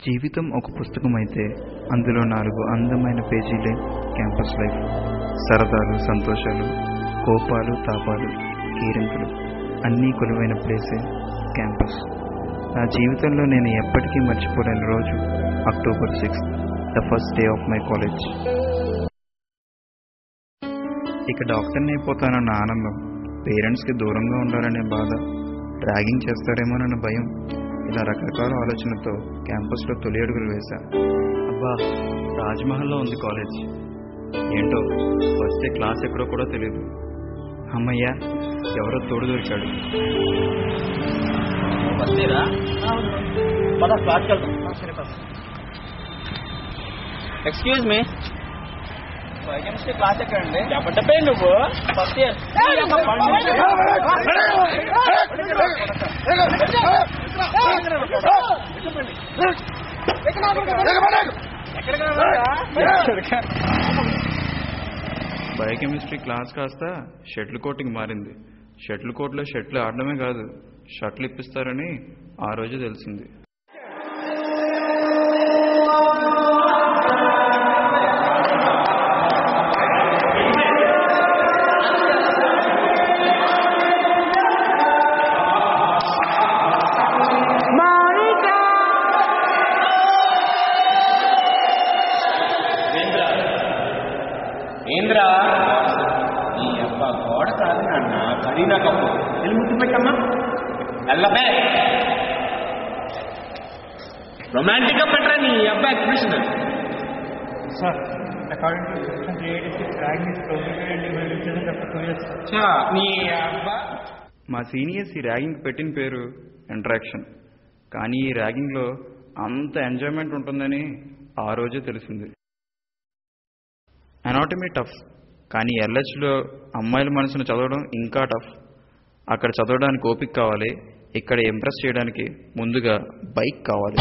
జీవితం ఒక పుస్తకం అయితే అందులో 4 అందమైన పేజీలే క్యాంపస్ లైఫ్. సరదాలు, సంతోషాలు, కోపాలు, తాపాలు, కీరింపులు అన్నీ కొలువైన ప్లేసే క్యాంపస్. నా జీవితంలో నేను ఎప్పటికీ మర్చిపోలేని రోజు October 6th, the first day of my college. ఇక డాక్టర్ని అయిపోతానన్న ఆనందం, పేరెంట్స్కి దూరంగా ఉండాలనే బాధ, ర్యాగింగ్ చేస్తారేమోనన్న భయం, ఇలా రకరకాల ఆలోచనలతో క్యాంపస్లో తొలి అడుగులు వేశా. అబ్బా, తాజ్మహల్లో ఉంది కాలేజ్. ఏంటో ఫస్ట్ డే క్లాస్ ఎక్కడో కూడా తెలియదు. అమ్మయ్య, ఎవరో తోడు దొరికాడు. ఎక్స్క్యూజ్ మీ, బయోకెమిస్ట్రీ క్లాస్ ఎక్కడండి? చెప్పండి నువ్వు ఫస్ట్ ఇయర్. బయోకెమిస్ట్రీ క్లాస్ కాస్త షటిల్ కోర్టుకి మారింది. షటిల్ కోర్టులో షటిల్ ఆడడమే కాదు, షటిల్ ఇప్పిస్తారని ఆ రోజు తెలిసింది. ఏంద్రా ఈ అబ్బా గోడ కాదు నాన్న, కరీనా కపూర్. వెళ్ళి ముద్దు పెట్టమ్మా. వెళ్ళబే, రొమాంటిక్ గా పెట్టరా నీ అబ్బా expression. Sir, according to section 386, ragging is prohibited and will be present up to 2 years. నీ అబ్బా. మా సీనియర్స్ ఈ ర్యాగింగ్ పెట్టిన పేరు ఇంటరాక్షన్. కానీ ఈ ర్యాగింగ్లో అంత ఎంజాయ్మెంట్ ఉంటుందని ఆ రోజే తెలిసింది. అనాటమీ టఫ్, కానీ ఎల్హెచ్లో అమ్మాయిల మనసును చదవడం ఇంకా టఫ్. అక్కడ చదవడానికి ఓపిక కావాలి, ఇక్కడ ఇంప్రెస్ చేయడానికి ముందుగా బైక్ కావాలి.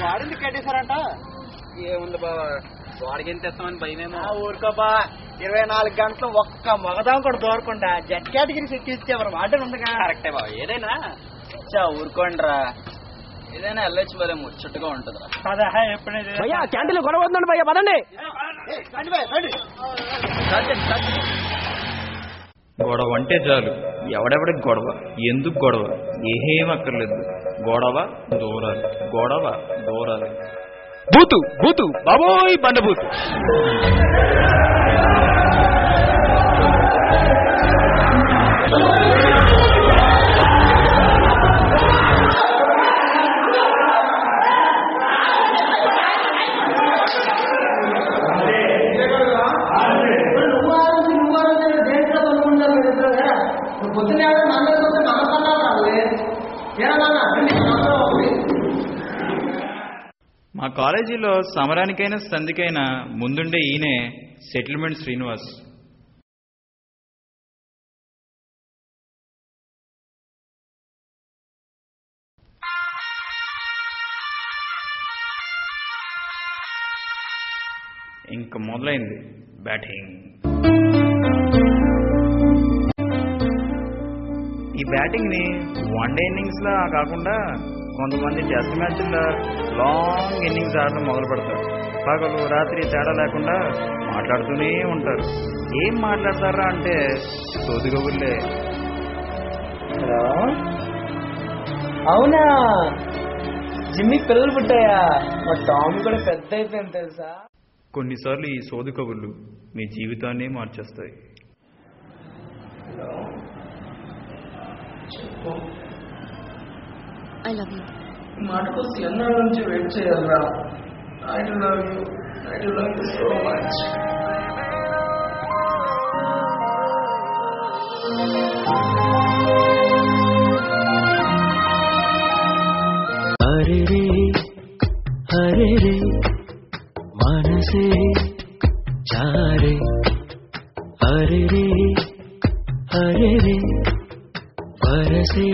వాడింది కట్టేశారంట. ఏముంది బాబా, వాడికి ఎంత తెస్తామని భయమేమో. ఊరుకోబా, 24 గంటలు ఒక్క మగదాం కూడా దూరకుండా జెడ్ కేటగిరీ సెట్ ఇచ్చేవారు మాట ఉందిగా. కరెక్టే బాబా, ఏదైనా ఊరుకోండిరా, ఏదైనా వెళ్ళొచ్చు భలే ముచ్చట్టుగా ఉంటుందిరా. క్యాంటీన్లో గొడవ వద్దండి భయ్యా, పదండి. గొడవ అంటే చాలు, ఎవడెవడికి గొడవ, ఎందుకు గొడవ, ఏం అక్కర్లేదు. గొడవ దూరాలి, గొడవ దూరాలి. బూతు బూతు బాబోయ్, బండబూతు. మా కాలేజీలో సమరానికైనా సంధికైనా ముందుండే ఈయనే సెటిల్మెంట్ శ్రీనివాస్. ఇంక మొదలైంది బ్యాటింగ్. ఈ బ్యాటింగ్ని వన్ డే ఇన్నింగ్స్లా కాకుండా కొంతమంది టెస్ట్ మ్యాచ్ల్లో లాంగ్ ఇన్నింగ్స్ ఆడడం మొదలు పెడతారు. పగలు రాత్రి తేడా లేకుండా మాట్లాడుతూనే ఉంటారు. ఏం మాట్లాడతారా అంటే సోదిగబుల్లే. హలో, అవునా, జిమ్మి పిల్లలు పుట్టాయా? మా టామ్ కూడా పెద్ద అయిపోయింది తెలుసా. కొన్నిసార్లు ఈ సోది కబుర్లు మీ జీవితాన్ని మార్చేస్తాయి. I love you. మాట కోసం ఎన్నాళ్ళ నుంచి వెయిట్ చేయాలరా. I do love you. I do love you so much. Hare రే హరే రే మనసే చారే. హరే రే హరే రే వరసే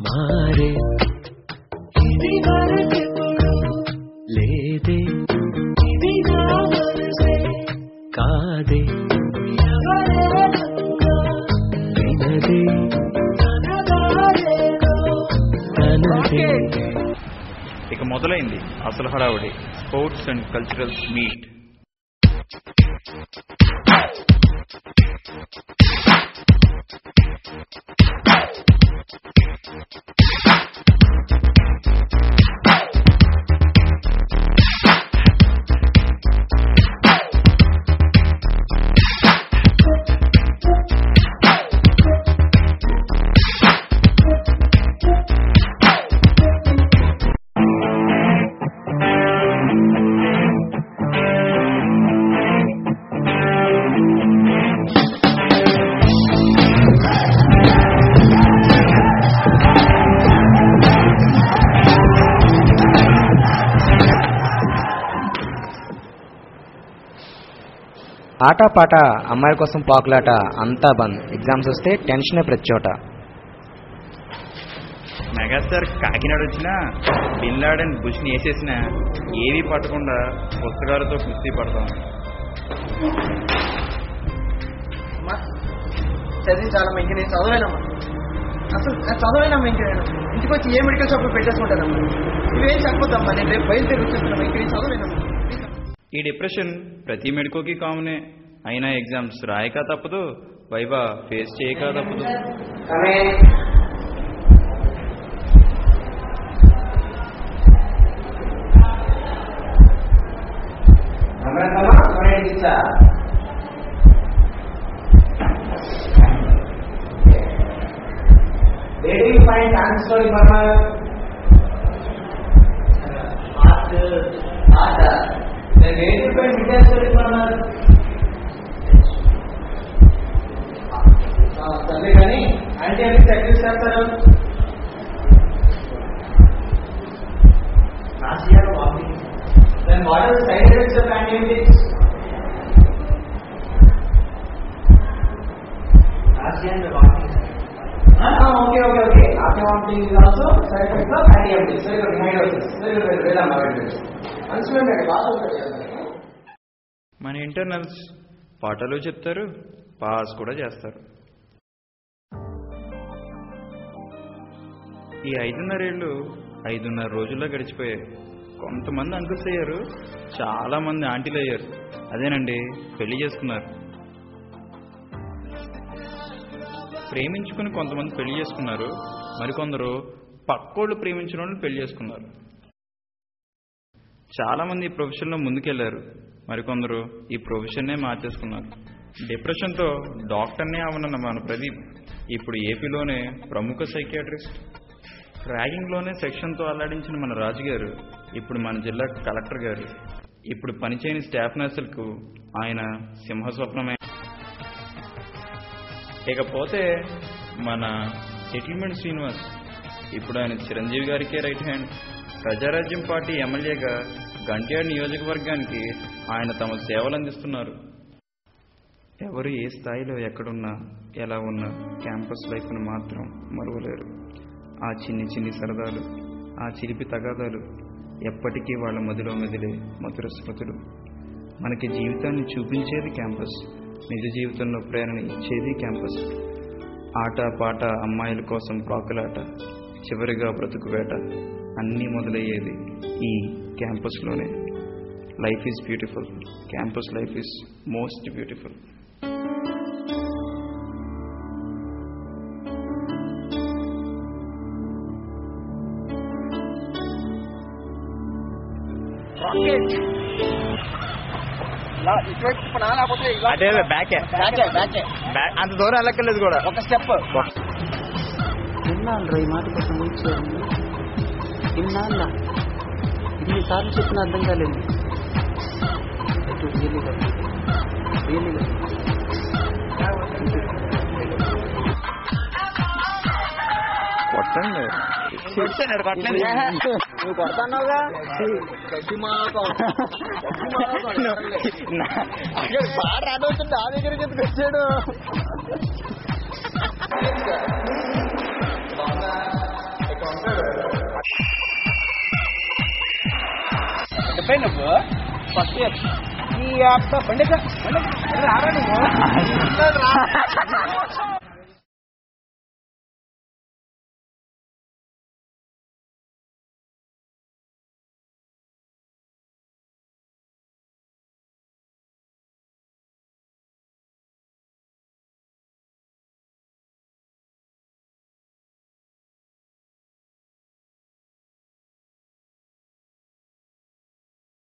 మారే. ఇది వరకెప్పుడు లేదే, ఇది నా మొదలైంది అసలు హడావుడి. Sports and culturals meet. ఆటపాట అమ్మాయిల కోసం పాకులాట అంతా బంద్. ఎగ్జామ్స్ వస్తే టెన్షనే ప్రతి చోట. మెగాస్టార్ కాకినాడ వచ్చినా బిన్ లాడెన్ బుష్ని వేసేసినా ఏవీ పట్టకుండా పుస్తకాలతో కుస్తీ పడతాం. చదివి చాలా ఇంక నేను చదవలేనమ్మా. అసలు చదవలేనమ్మా. ఇంక నేను ఇంటికి వచ్చి ఏ మెడికల్ షాప్లో పెట్టేసుకుంటానమ్మా. ఇవేం చెప్పొద్దమ్మా. నేను రేపు బయలుదేరి వచ్చేస్తున్నామ్మా. ఇంక నేను చదవలేనమ్మా. ఈ డిప్రెషన్ ప్రతి మెడికోకి కామనే. అయినా ఎగ్జామ్స్ రాయక తప్పదు, వైవా ఫేస్ చేయక తప్పదు. సర్లే కానీ ఆంటీ అన్ని ప్రాక్టీస్ చేస్తారు. What side effects of antibiotics? Okay okay okay. After vomiting is also side effects of antibiotics. Very good. Hidrosis. Very good. వెళ్ళమ్మా వెళ్ళండి. మంచిగా బాగా ఉంటుంది. మన ఇంటర్నల్స్ పాటలు చెప్తారు, పాస్ కూడా చేస్తారు. ఈ 5.5 ఏళ్ళు 5.5 రోజుల్లో గడిచిపోయాయి. కొంతమంది అంకుల్స్ అయ్యారు, చాలా మంది ఆంటీలు అయ్యారు. అదేనండి, పెళ్లి చేసుకున్నారు. ప్రేమించుకుని కొంతమంది పెళ్లి చేసుకున్నారు, మరికొందరు పక్కోళ్ళు ప్రేమించిన వాళ్ళు పెళ్లి చేసుకున్నారు. చాలా మంది ఈ ప్రొఫెషన్లో ముందుకెళ్లారు, మరికొందరు ఈ ప్రొఫెషన్నే మార్చేసుకున్నారు. డిప్రెషన్తో డాక్టర్నే అవనన్న మన ప్రదీప్ ఇప్పుడు ఏపీలోనే ప్రముఖ సైకియాట్రిస్ట్. ర్యాగింగ్లోనే సెక్షన్తో అల్లాడించిన మన రాజుగారు ఇప్పుడు మన జిల్లా కలెక్టర్ గారు. ఇప్పుడు పనిచేయని స్టాఫ్ నర్సులకు ఆయన సింహస్వప్నమే. ఇకపోతే మన సెటిల్మెంట్ శ్రీనివాస్ ఇప్పుడు ఆయన చిరంజీవి గారికే రైట్ హ్యాండ్. ప్రజారాజ్యం పార్టీ ఎమ్మెల్యేగా గంట్యాడ్ నియోజకవర్గానికి ఆయన తమ సేవలు అందిస్తున్నారు. ఎవరు ఏ స్థాయిలో ఎక్కడున్నా ఎలా ఉన్నా క్యాంపస్ లైఫ్ను మాత్రం మరువలేరు. ఆ చిన్ని చిన్ని సరదాలు, ఆ చిలిపి తగాదాలు ఎప్పటికీ వాళ్ళ మదిలో మెదిలే మధుర స్మృతులు. మనకి జీవితాన్ని చూపించేది క్యాంపస్, నిజ జీవితంలో ప్రేరణ ఇచ్చేది క్యాంపస్. ఆట పాట, అమ్మాయిల కోసం పాకులాట, చివరిగా బ్రతుకు వేట అన్నీ మొదలయ్యేది ఈ క్యాంపస్లోనే. Life is beautiful. Campus life is most beautiful. అదే బ్యాకే, అంత దూరం వెళ్ళక్కర్లేదు కూడా. ఒక స్టెప్. ఎన్నాళ్ళు ఈ మాట కోసం వచ్చాను, ఇన్నాళ్ళ ఇన్నిసార్లు చెప్పిన అర్థం కాలేదు. కొట్టండి, నువ్వు కొడతాన్నావుగా. బాగా రాదవుతుంది. ఆ దగ్గరికి ఎందుకు వచ్చాడు? నువ్వు ఫస్ట్ ఇయర్ ఈ బండి రారా నువ్వు?